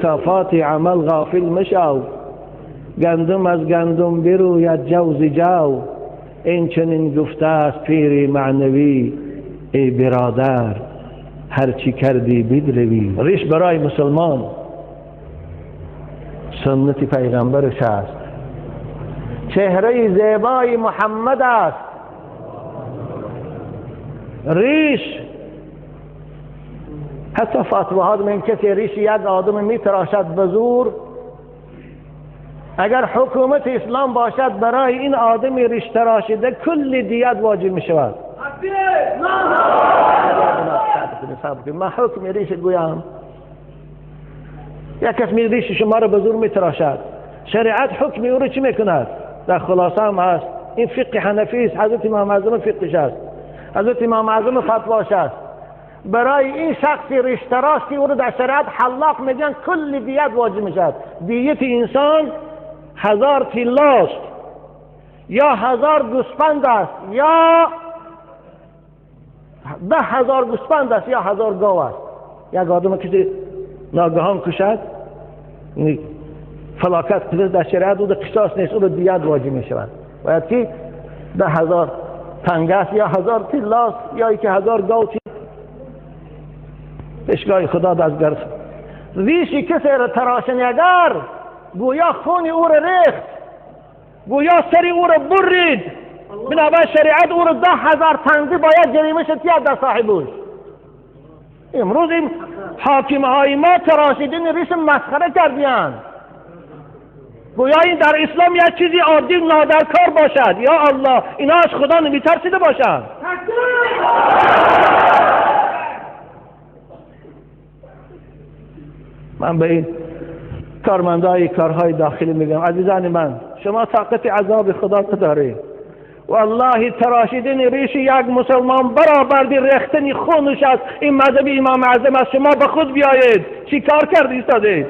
کافات عمل غافل مشو، گندم از گندم بروید جوز جو. این چنین گفته است پیر معنوی، ای برادر هرچی کردی بدروی. ریش برای مسلمان سنت پیغمبرش است، چهره زیبای محمد است. ریش حتی فتوا ها من کسی ریش یک آدم می تراشد به زور، اگر حکومت اسلام باشد برای این آدم ریش تراشیده کل دیت واجب می شود. من حکم ریش گویم، یک کس می ریش شما را به زور می تراشد، شریعت حکم او را چی می کند؟ در خلاصه هم هست، این فقه حنفی است، حضرت امام اعظم فقهش است، حضرت امام اعظم فتواش است. برای این شخصی ریش تراش که او را در شریعت حلاق میگن کل دیت واجب می شود. دیت انسان 1000 تیلاست یا 1000 گوسفند است یا 10,000 گوسفند است یا 1000 گاو است. یک آدم کسی ناگهان کشد فلاکت کنه در شریعت او در قصاص نیست، او را دیت واجب می شود. باید که 10,000 تنگ است یا 1000 تیلاست یا که 1000 گاو اشگاه خدا دستگرد. ریشی کسی را تراشنگر گویا خون او را ریخت، گویا سری او را برید. بنابراین شریعت او را 10,000 تنگی باید جریمه شد در صاحبوش. امروز این حاکم های ما تراشیدن ریش مسخره کردیان. گویا این در اسلام یک چیزی عادی نادرکار باشد. یا الله، اینا از خدا نمیترسیده باشند. من به این کارمندای کارهای داخلی میگم عزیزان من، شما طاقت عذاب خدا ندارید. والله تراشیدن ریش یک مسلمان برابر ریختن خونش است. این مذهب امام اعظم است. شما به خود بیایید چی کار کرد ایستادید.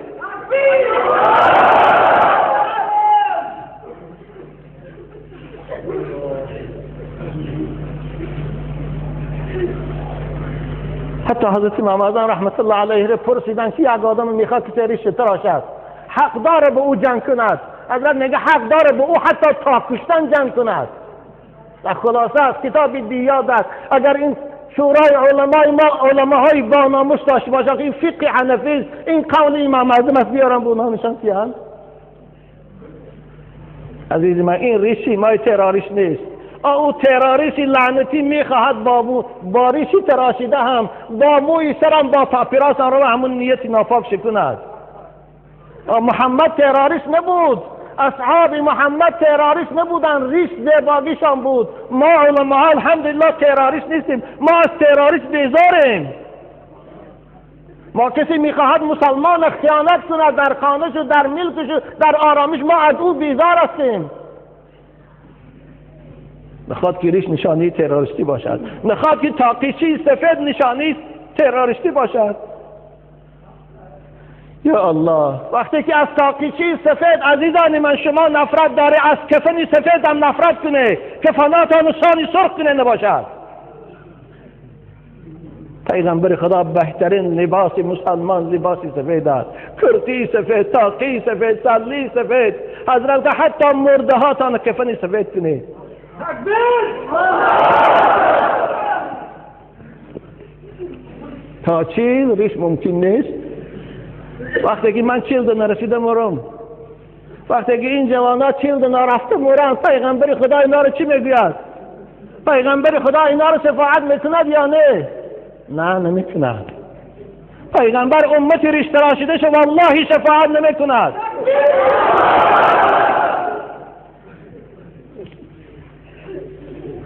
حتی حضرت امام اعظم رحمت الله علیه را پرسیدن که یک آدم میخواد که ریش تراشد حق داره به او جنگ کند؟ حضرت میگه حق داره به او حتی تا کشتن جنگ کند. در خلاصه از کتاب دیات است. اگر این شورای علمای ما علماهای با ناموس داشته باشند، این فقه حنفی است، این قول امام اعظم است، بیارم به نامشان کیان. عزیز من، این ریشی مای تروریست نیست. او تروریستی لعنتی میخواهد با ریشی تراشیده هم با موی سرم با پاپیراس آن رو همون نیت ناپاک شکند. محمد تروریست نبود، اصحاب محمد تروریست نبودن، ریش زیباگیشان بود. ما علماء الحمدلله تروریست نیستیم، ما از تروریست بیزاریم. ما کسی میخواهد مسلمان خیانت کند در خانه‌ش و در ملکش و در آرامش، ما از او بیزار هستیم. نخواد که ریش نشانی تروریستی باشد، نخواد که تاقیچی سفید نشانی تروریستی باشد. یا الله، وقتی که از تاقیچی سفید عزیزان من شما نفرت داره، از کفن سفید هم نفرت کنه، کفناتان و سانی سرخ کنه نباشد. پیغمبر خدا بهترین لباس مسلمان لباس سفید است. کرتی سفید، تاقی سفید، سلی سفید. حضرت حتی مرده ها تان کفن سفید کنه. تا چیل ریش ممکن نیست. وقتی که من 40 نرسیده مرم، وقتی که این جوانا 40 نرفته مرن، پیغمبر خدا اینا رو چی میگوید؟ پیغمبر خدا اینا رو شفاعت میکند یا نه؟ نه، نمیکند. پیغمبر امت ریش تراشیده شو والله شفاعت نمیکند.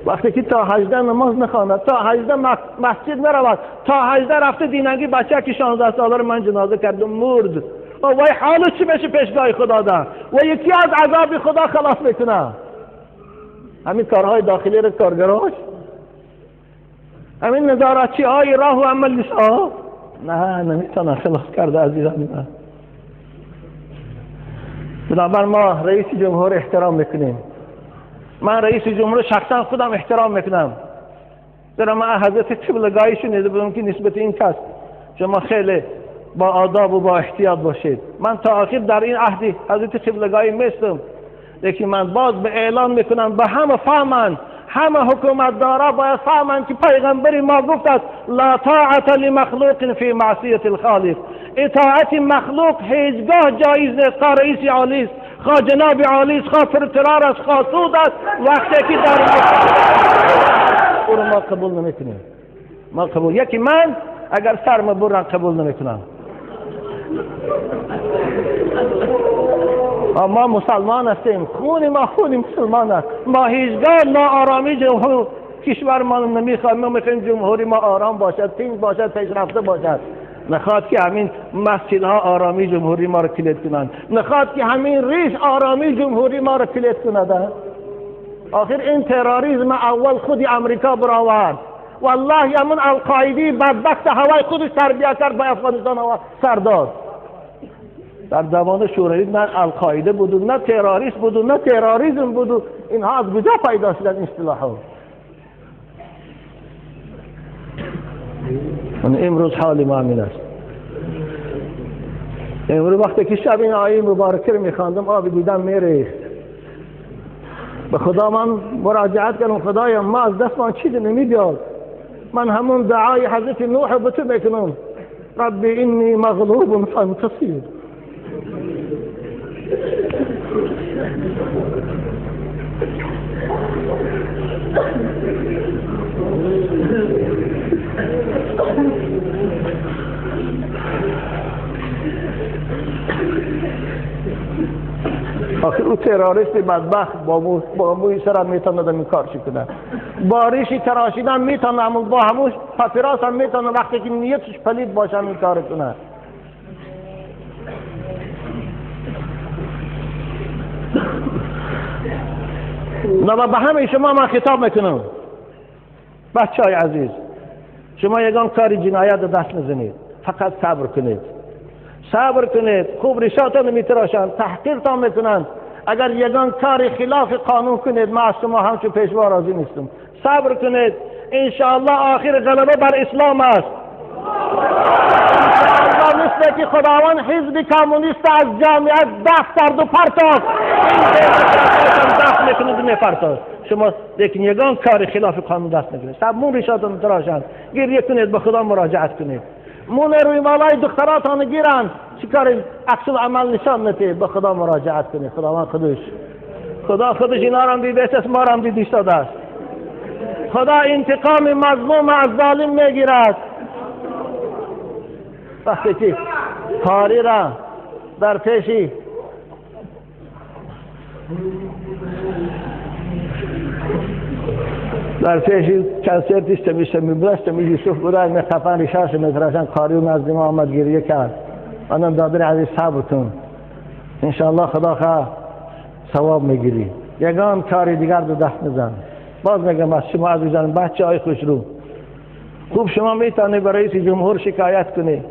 وقتی که تا 18 نماز نخواند، تا 18 مسجد نرود، تا 18 رفته دینگی بچه که 16 ساله رو من جنازه کردم مرد، وای حالو چی بشه پیشگاه خدا ده؟ و یکی از عذاب خدا خلاص میکنه؟ همین کارهای داخلی رو کارگراش، همین نظارتچی های راه و عمل نسا نه نمیتونه خلاص کرده عزیزان من. بنابراین ما رئیس جمهور احترام میکنیم. من رئیس جمهور شخصا خودم احترام میکنم. در من حضرت قبلگاهی شنیده بودم که نسبت این کس شما خیلی با آداب و با احتیاط باشید. من تا آخر در این عهد حضرت قبلگاهی میستم، لیکن من باز به اعلان میکنم به همه فهمند، همه حکومتدارا باید فهمند که پیغمبر ما گفت است لا طاعت لمخلوق فی معصیت الخالق. اطاعت مخلوق هیچگاه جایز نیست. خواه رئیس عالی است، خواه جناب عالی است، خواه پرترار است، خواه سود است، وقتی که در او رو ما قبول نمیکنیم. ما قبول، یکی من اگر سرم برن قبول نمیکنم. ما مسلمان هستیم، خون ما خون مسلمان است. ما هیچگاه ناآرامی جمهور کشور ما نمیخوایم. ما میخوایم جمهوری ما آرام باشد، تیز باشد، پیشرفته باشد. نخواد که همین مسجدها آرامی جمهوری ما را کلید کنند، نخواد که همین ریش آرامی جمهوری ما را کلید کند. آخر این تروریسم اول خودی امریکا برآورد. والله همون القاعده بدبخت هوای خودش تربیت کرد به افغانستان و سرداد. در زمان شوروی نه القاعده بود، نه تروریست بود، نه تروریسم بود. اینها از کجا پیدا شدن اصطلاحات؟ امروز حال ما همین است. امروز وقتی که شب این آیه مبارکه رو میخواندم آب دیدم میریخت. به خدا من مراجعت کردم، خدایا ما از دست من چیزی نمیاد. من همون دعای حضرت نوح به تو میکنم، رب انی مغلوب فانتصر. آخر او تروریست بدبخت با موی سرم میتونه این کار کنه. با ریشی تراشیدن میتونه، با همون پاپیراس هم میتونه وقتی که نیتش پلید باشه این کار کنه. نه به همه شما من خطاب میکنم، بچهای عزیز، شما یگان کاری جنایت دست نزنید، فقط صبر کنید. صبر کنید. خوب ریشاتون میتراشن، تحقیرتان میکنند. اگر یگان کاری خلاف قانون کنید ما از شما همچون پیشوا راضی نیستم. صبر کنید. انشاءالله آخر غلبه بر اسلام است. انشاءالله مثل که خداوند حزب کمونیست از جامعه دست کرد و پرتاست، این دست میکنید و میپرتاست. شما لیکن یگان کاری خلاف قانون دست نگیرید. صبر ریشاتون تراشند، گریه کنید، به خدا مراجعت کنید. مون روی مالای دختراتان گیرند، چیکار عکس عمل نشان نده، به خدا مراجعت کنید. خداوند خودش اینا را دیده است، ما را دیده شده است. خدا انتقام مظلوم از ظالم میگیرد. وقتی که کاری را در پیشی کنسرتش تمیشه میبرست تمیشه یوسف بودن میخفن ریشاش میتراشن. کاری و نزد ما آمد گریه کرد. آنم دادر عزیز صبر کن، انشاءالله خدا خواه ثواب میگیری. یگان کاری دیگر دو دست نزن. باز میگم از شما عزیزان بچه های خوش رو، خوب شما میتونی به رئیس جمهور شکایت کنی.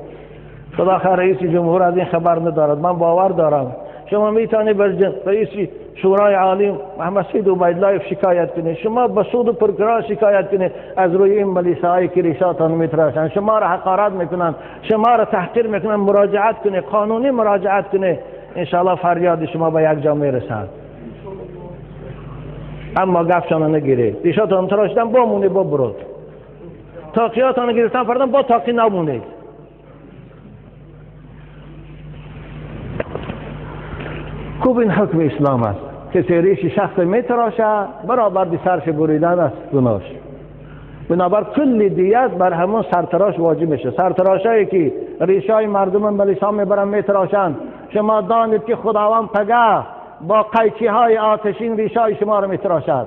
خدا خواه رئیس جمهور از این خبر ندارد، من باور دارم. شما میتونی به رئیس شورای عالی محمد سید عبیدالله شکایت کنید. شما به سود و پرکرار شکایت کنید از روی این ملیسایی که ریشاتان میتراشن، شما را حقارت میکنن، شما را تحقیر میکنن. مراجعت کنید، قانونی مراجعت کنید، انشاءالله فریاد شما به یک جا میرسد. اما گفشان نگیرید. ریشاتان تراشیدن بمونه برود، تاقیاتان گرفتن فردن با تاقی نمونید. خوب این حکم اسلام است. کسی ریش شخص میتراشه برابر به سرش بریدن است گناهش. بنابر کل دیت بر همون سرتراش واجب میشه. سرتراشایی که ریشای مردم ملیسا میبرن میتراشن، شما دانید که خداوند پگاه با قیچی های آتشین ریشای شما رو میتراشد،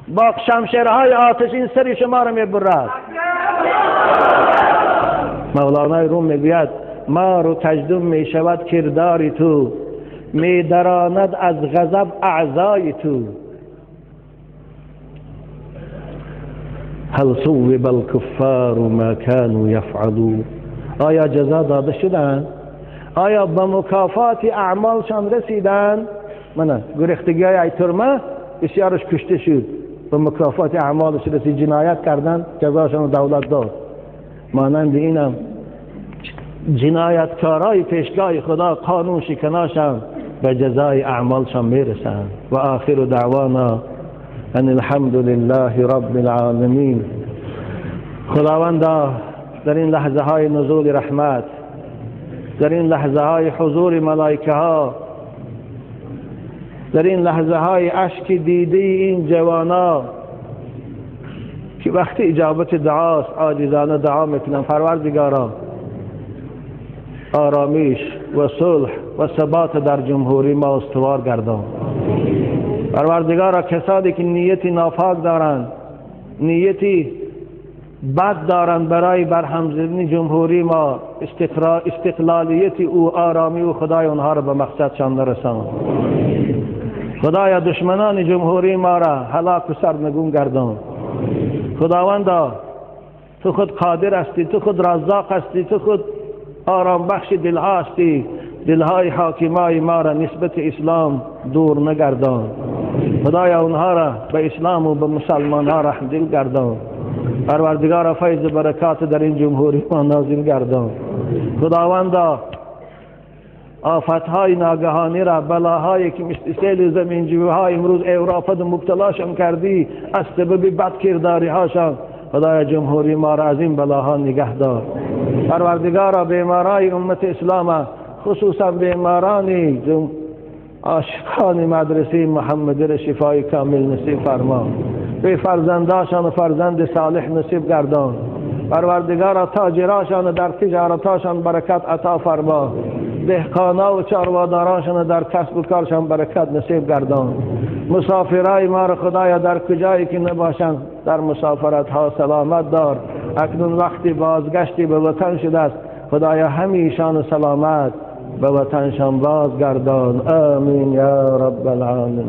با شمشیرهای آتشین سر شما رو میبرد. مولانای روم میگوید ما رو تجدم میشود کرداری تو، می دراند از غضب اعضای تو. هل صوب الكفار ما كانوا يفعلون. آیا جزا داده شدند؟ آیا به مکافات اعمالشان رسیدند؟ منه گرفتگی های ترمه بسیارش کشته شد، به مکافات اعمالش رسید، جنایت کردند، جزاشان دولت داد. مانند اینم جنایتکارای پیشگاه خدا قانون شکناشان به جزای اعمالشان میرسند. و آخر دعوانا ان الحمد لله رب العالمین. خداوندا در این لحظه های نزول رحمت، در این لحظه های حضور ملائکه ها، در این لحظه های اشک دیده این جوانا که وقتی اجابت دعاست عاجزانه دعا میکنن پروردگارا آرامیش و صلح و ثبات در جمهوری ما استوار گردان. پروردگارا کسانی که نیتی ناپاک دارند، نیتی بد دارند برای برهم زدن جمهوری ما، استقلالیت او، آرامی او، خدای اونها را به مقصدشان نرسان. خدایا دشمنان جمهوری ما را هلاک و سرنگون گردان. خداوندا تو خود قادر هستی، تو خود رزاق هستی، تو خود آرام بخش دلها هستی. دلهای حاکمای ما را نسبت اسلام دور نگردان. خدایا اونها را به اسلام و به مسلمان ها رحم دل گردان. پروردگار فیض برکات در این جمهوری ما نازل گردان. خداوندا آفتهای ناگهانی را، بلاهایی که مثل سیل زمینجویهای امروز اروپا مبتلاشان کردی از سبب بد کرداری هاشان، خدای جمهوری ما را از این بلاها نگه دار. پروردگارا بیمارای امت اسلام، خصوصا بیمارانی عاشقان مدرسه محمدی را شفای کامل نصیب فرما. به فرزنداشان و فرزند صالح نصیب گردان. پروردگارا تاجراشان در تجارتاشان برکت عطا فرما. دهقانا و چارواداراشان در کسب و کارشان برکت نصیب گردان. مسافرای ما را خدایا در کجایی که نباشند در مسافرت ها سلامت دار. اکنون وقتی بازگشتی به وطن شده است، خدایا همیشان سلامت به وطنشان بازگردان. آمین یا رب العالمین.